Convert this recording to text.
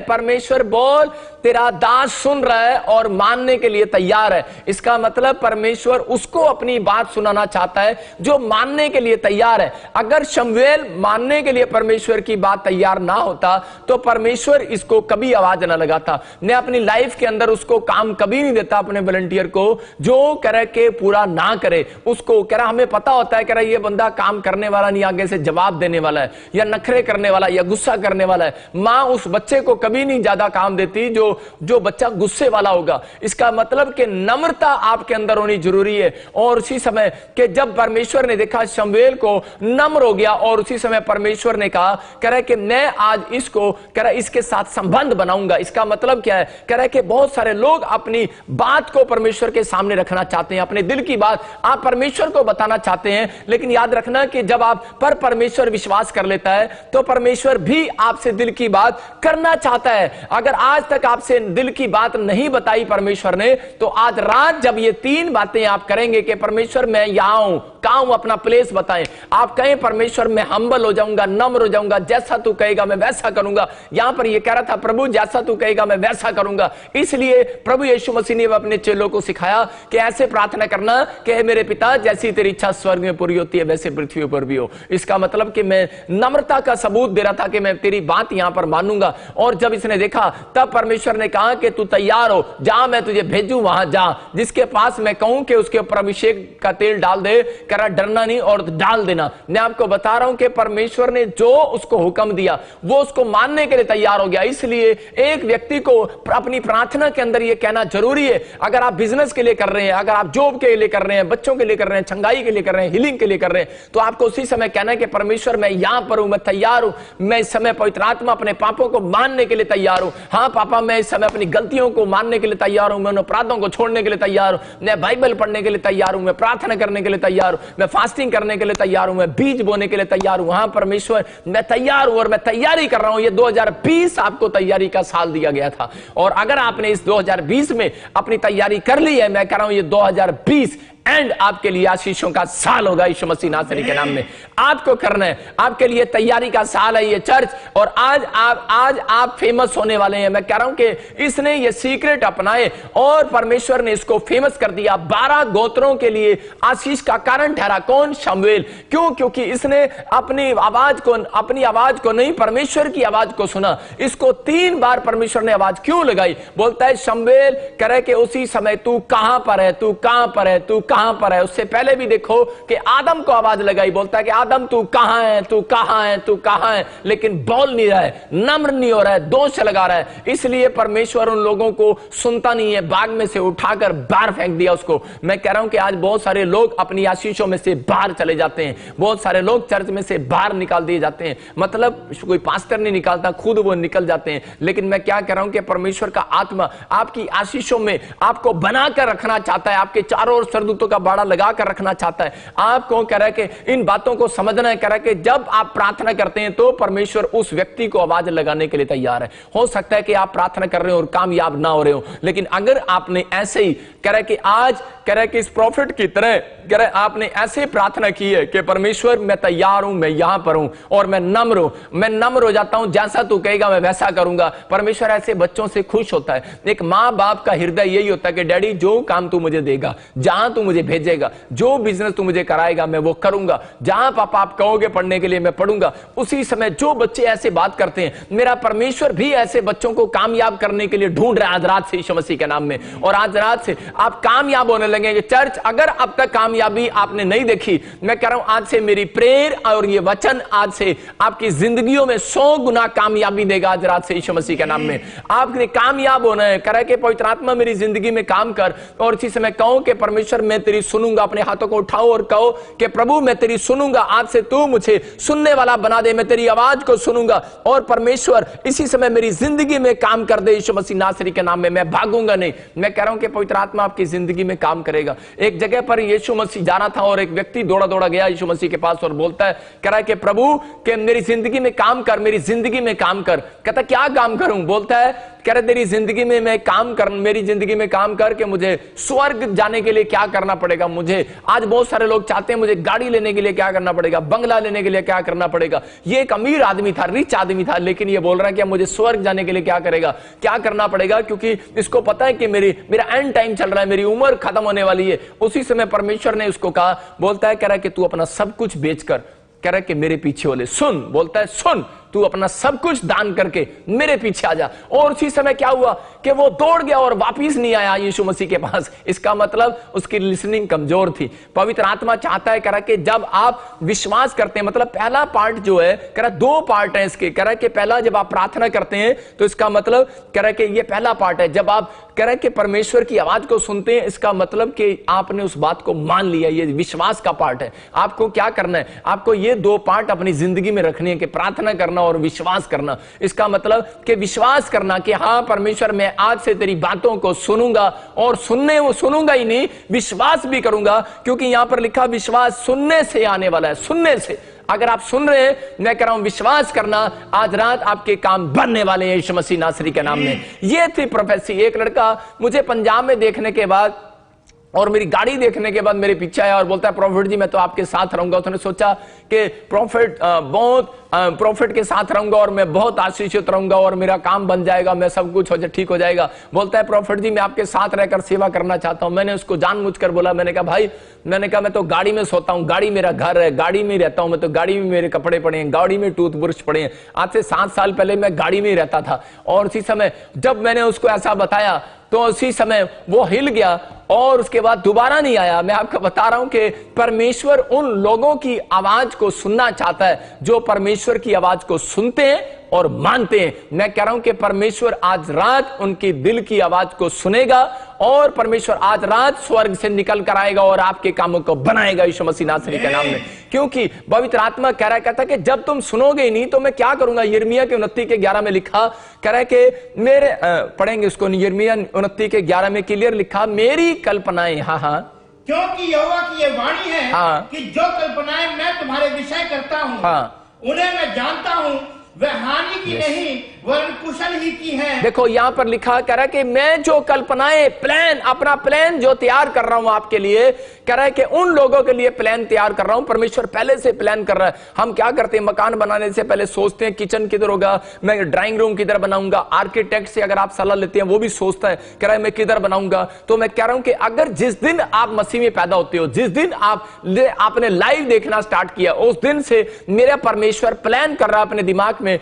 परमेश्वर बोल तेरा दास सुन रहा है और मानने के लिए तैयार है। इसका मतलब परमेश्वर उसको अपनी बात सुनाना चाहता है जो मानने के लिए तैयार है। अगर शमूएल मानने के लिए परमेश्वर की बात तैयार ना होता तो परमेश्वर इसको कभी आवाज ना लगाता। मैं अपनी लाइफ के अंदर उसको काम कभी नहीं देता अपने वॉलंटियर को जो करे के पूरा ना करे। उसको कह रहा हमें पता होता है, कह रहा ये बंदा काम करने वाला नहीं, आगे से जवाब देने वाला है या नखरे करने वाला या गुस्सा करने वाला है। मां उस बच्चे को कभी नहीं ज्यादा काम देती जो बच्चा गुस्से वाला होगा। इसका मतलब कि नम्रता आपके अंदर होनी जरूरी है। और उसी समय कि जब परमेश्वर ने देखा शमूएल को नम्र हो गया और उसी समय परमेश्वर ने कहा, कह रहा है कि मैं आज इसको कह रहा इसके साथ संबंध बनाऊंगा। इसका मतलब क्या है, कह रहा है कि बहुत सारे लोग अपनी बात को परमेश्वर के सामने रखना चाहते हैं, अपने दिल की बात आप परमेश्वर को बताना चाहते हैं, लेकिन याद रखना कि जब आप पर परमेश्वर विश्वास कर लेता है तो परमेश्वर भी आपसे दिल की बात करना चाहता है। अगर आज तक आपसे दिल की बात नहीं बताई परमेश्वर ने, तो आज रात जब ये 3 बातें आप करेंगे कि परमेश्वर मैं यहां हूं, कहां हूं, अपना प्लेस बताएं। आप कहें परमेश्वर मैं हम्बल हो जाऊंगा, नम्र हो जाऊंगा, जैसा तू कहेगा मैं वैसा करूंगा। यहां पर ये कह रहा था प्रभु जैसा तू कहेगा मैं वैसा करूंगा। इसलिए प्रभु यीशु मसीह ने अपने चेलों को सिखाया कि ऐसे प्रार्थना करना कि मेरे पिता जैसी तेरी इच्छा स्वर्ग में पूरी होती है वैसे पृथ्वी पर भी हो। इसका मतलब कि मैं नम्रता का सबूत दे रहा था कि मैं तेरी बात यहां पर मानूंगा। और जब इसने देखा तब परमेश्वर ने कहा कि तू तैयार हो, जहां मैं तुझे भेजूं वहां जा, जिसके पास मैं कहूं कि उसके ऊपर अभिषेक का तेल डाल दे, कह रहा डरना नहीं और डाल देना। मैं आपको बता रहा हूं कि परमेश्वर ने जो उसको हुक्म दिया वो उसको मानने के लिए तैयार हो गया। इसलिए एक व्यक्ति को अपनी प्रार्थना के अंदर यह कहना जरूरी है। अगर आप बिजनेस के लिए कर रहे हैं, अगर आप जॉब के लिए कर रहे हैं, बच्चों के लिए कर रहे हैं, छंगाई के लिए कर रहे हैं, हीलिंग के लिए कर रहे हैं, तो आपको उसी समय कहना है कि परमेश्वर मैं यहां पर हूं, मैं तैयार हूं, मैं इस समय पवित्र आत्मा अपने पापों को मानने के लिए तैयार हूं। हां पापा मैं इस समय अपनी गलतियों को मानने के लिए तैयार हूं, मैं उन अपराधों को छोड़ने के लिए तैयार हूं, मैं बाइबल पढ़ने के लिए तैयार हूं, मैं प्रार्थना करने के लिए तैयार हूं, मैं फास्टिंग करने के लिए तैयार हूं, मैं बीज बोने के लिए तैयार हूं। हां परमेश्वर मैं तैयार हूं और मैं तैयारी कर रहा हूं। ये 2020 आपको तैयारी का साल दिया गया था और अगर आपने इस 2020 में अपनी तैयारी कर ली है, मैं कह रहा हूं ये 2020 एंड आपके लिए आशीषों का साल होगा यीशु मसीह नासरी के नाम में। आपको करना है, आपके लिए तैयारी का साल है ये चर्च। और आज आप फेमस होने वाले हैं। मैं कह रहा हूं कि इसने ये सीक्रेट अपनाए और परमेश्वर ने इसको फेमस कर दिया। 12 गोत्रों के लिए आशीष का कारण ठहरा। कौन? शमूएल। क्यों? क्योंकि इसने अपनी आवाज को नहीं परमेश्वर की आवाज को सुना। इसको 3 बार परमेश्वर ने आवाज क्यों लगाई? बोलता है शमूएल करे कि उसी समय तू कहां पर है, तू कहां पर है, तू कहां पर है। उससे पहले भी देखो कि आदम को आवाज लगाई, बोलता है कि आदम तू कहां है, तू कहां है, तू कहां है, लेकिन बोल नहीं रहा है, नम्र नहीं हो रहा है, दोष लगा रहा है। इसलिए परमेश्वर उन लोगों को सुनता नहीं है, बाग में से उठाकर बाहर फेंक दिया उसको। मैं कह रहा हूं कि आज बहुत सारे लोग अपनी आशीषों में से बाहर चले जाते हैं, बहुत सारे लोग चर्च में से बाहर निकाल दिए जाते हैं। मतलब कोई पास्टर नहीं निकालता, खुद वो निकल जाते हैं। लेकिन मैं क्या कह रहा हूं कि परमेश्वर का आत्मा आपकी आशीषों में आपको बनाकर रखना चाहता है, आपके चारों ओर सरदूतों का बाड़ा लगाकर रखना चाहता है। आपको कह रहा है कि इन बातों को समझना है। कह रहा है कि जब आप प्रार्थना करते हैं तो परमेश्वर उस व्यक्ति को आवाज लगाने के लिए तैयार है। हो सकता है कि आप प्रार्थना कर रहे हो और कामयाब ना हो रहे हो, लेकिन अगर आपने ऐसे ही कह रहा है कि आज कह रहा है कि इस प्रॉफिट की तरह कह रहा है आपने ऐसे प्रार्थना की है कि परमेश्वर मैं तैयार हूं, मैं यहां पर हूं और मैं नम्र हो जाता हूं, जैसा तू कहेगा मैं वैसा करूंगा। परमेश्वर ऐसे बच्चों से खुश होता है। एक मां बाप का हृदय यही होता है कि डैडी जो काम तू मुझे देगा, जहां तू मुझे भेजेगा, जो बिजनेस तू मुझे कराएगा मैं वो करूंगा, जहां पापा आप कहोगे पढ़ने के लिए मैं पढ़ूंगा। उसी समय जो बच्चे ऐसे बात करते हैं, मेरा परमेश्वर भी ऐसे बच्चों को कामयाब करने के लिए ढूंढ रहा है आज रात से यीशु मसीह के नाम में। और आज रात से आप कामयाब होने लगेंगे। चर्च अगर अब तक कामयाबी आपने नहीं देखी, मैं कह रहा हूं आज से मेरी प्रेयर और ये वचन आज से आपकी जिंदगियों में 100 गुना कामयाबी देगा आज रात से यीशु मसीह के नाम में। आपने कामयाब होना है। कह रहा है कि पवित्र आत्मा मेरी जिंदगी में काम कर और इसी समय कहो कि परमेश्वर मैं तेरी सुनूंगा। अपने हाथों को उठाओ और कहो कि प्रभु मैं तेरी सुनूंगा, आज से तू मुझे सुनने वाला बना दे, मैं तेरी आवाज को सुनूंगा और परमेश्वर इसी समय मेरी जिंदगी में काम कर दे यीशु मसीह नासरी के नाम में। मैं भागूंगा नहीं। मैं कह रहा हूं कि पवित्र आत्मा आपकी जिंदगी में काम करेगा। एक जगह पर यीशु मसीह जाना था और एक व्यक्ति दौड़ा दौड़ा गया यीशु मसीह के पास और बोलता है, कह रहा है कि प्रभु कि मेरी जिंदगी में काम कर, मेरी जिंदगी में काम कर। कहता क्या काम करूं? बोलता है कह रहे तेरी जिंदगी में मेरी जिंदगी में काम करके मुझे स्वर्ग जाने के लिए क्या करना पड़ेगा। मुझे आज बहुत सारे लोग चाहते हैं मुझे गाड़ी लेने के लिए क्या करना पड़ेगा, बंगला लेने के लिए क्या करना पड़ेगा। ये एक अमीर आदमी था, रिच आदमी था, लेकिन ये बोल रहा है कि मुझे स्वर्ग जाने के लिए क्या करेगा, क्या करना पड़ेगा, क्योंकि इसको पता है कि मेरा एंड टाइम चल रहा है, मेरी उम्र खत्म होने वाली है। उसी समय परमेश्वर ने उसको कहा, बोलता है, कह रहा है कि तू अपना सब कुछ बेचकर, कह रहा है कि मेरे पीछे वाले सुन, बोलता है सुन, तू अपना सब कुछ दान करके मेरे पीछे आ जा। और उसी समय क्या हुआ कि वो दौड़ गया और वापिस नहीं आया यीशु मसीह के पास। इसका मतलब उसकी लिसनिंग कमजोर थी। पवित्र आत्मा चाहता है, कह रहा कि जब आप विश्वास करते हैं, मतलब पहला पार्ट जो है, कह रहा दो पार्ट है इसके, कह रहा कि पहला जब आप प्रार्थना करते हैं तो इसका मतलब कह रहा कि ये पहला पार्ट है, जब आप कह रहे कि परमेश्वर की आवाज को सुनते हैं, इसका मतलब कि आपने उस बात को मान लिया, ये विश्वास का पार्ट है। आपको क्या करना है, आपको ये दो पार्ट अपनी जिंदगी में रखने हैं कि प्रार्थना करना और विश्वास करना। इसका मतलब कि विश्वास करना कि हां परमेश्वर, मैं आज से तेरी बातों को सुनूंगा, और सुनूंगा ही नहीं, विश्वास भी करूंगा, क्योंकि यहां पर लिखा विश्वास सुनने से आने वाला है। सुनने से, अगर आप सुन रहे हैं, मैं कह रहा हूं विश्वास करना, आज रात आपके काम बनने वाले हैं यीशु मसीह नासरी के नाम में। ये थी प्रोफेसी। एक लड़का मुझे पंजाब में देखने के बाद और मेरी गाड़ी देखने के बाद मेरे पीछे आया और बोलता है, प्रॉफिट जी मैं तो आपके साथ रहूंगा। उसने सोचा कि प्रॉफिट के साथ रहूंगा और मैं बहुत आशीषित रहूंगा और मेरा काम बन जाएगा, मैं सब कुछ ठीक हो जाएगा। बोलता है, प्रॉफिट जी मैं आपके साथ रहकर सेवा करना चाहता हूं। मैंने उसको जानबूझकर बोला, मैंने कहा भाई, मैं तो गाड़ी में सोता हूं, गाड़ी मेरा घर है, गाड़ी में रहता हूं, मैं तो गाड़ी में मेरे कपड़े पड़े हैं, गाड़ी में टूथब्रश पड़े हैं। आज से 7 साल पहले मैं गाड़ी में ही रहता था। और उसी समय जब मैंने उसको ऐसा बताया तो उसी समय वो हिल गया और उसके बाद दोबारा नहीं आया। मैं आपको बता रहा हूं कि परमेश्वर उन लोगों की आवाज को सुनना चाहता है जो परमेश्वर की आवाज को सुनते हैं और मानते हैं। मैं कह रहा हूं कि परमेश्वर आज रात उनकी दिल की आवाज को सुनेगा और परमेश्वर आज रात स्वर्ग से निकल कर आएगा और आपके कामों को बनाएगा यीशु मसीह नासरी के नाम में। क्योंकि पवित्र आत्मा कह रहा है कि जब तुम सुनोगे ही नहीं तो मैं क्या करूंगा। यिर्मयाह के 29:11 में लिखा, कह रहा है कि मेरे पढ़ेंगे उसको, यिर्मयाह 29:11 में क्लियर लिखा, मेरी कल्पनाएं, हाँ, क्योंकि यहोवा की ये वाणी है कि जो कल्पनाएं मैं तुम्हारे विषय करता हूं, उन्हें मैं जानता हूं, वह हानि की नहीं वरन कुशल ही की है। देखो यहां पर लिखा, कह रहा है कि मैं जो कल्पनाएं, प्लान, अपना प्लान जो तैयार कर रहा हूं आपके लिए, कह रहा है कि उन लोगों के लिए प्लान तैयार कर रहा हूं। परमेश्वर पहले से प्लान कर रहा है। हम क्या करते हैं, मकान बनाने से पहले सोचते हैं किचन किधर होगा, मैं ड्राइंग रूम किधर बनाऊंगा। आर्किटेक्ट से अगर आप सलाह लेते हैं वो भी सोचता है, कह रहा है मैं किधर बनाऊंगा। तो मैं कह रहा हूं कि अगर जिस दिन आप मसीह में पैदा होते हो, जिस दिन आपने लाइव देखना स्टार्ट किया, उस दिन से मेरा परमेश्वर प्लान कर रहा है अपने दिमाग में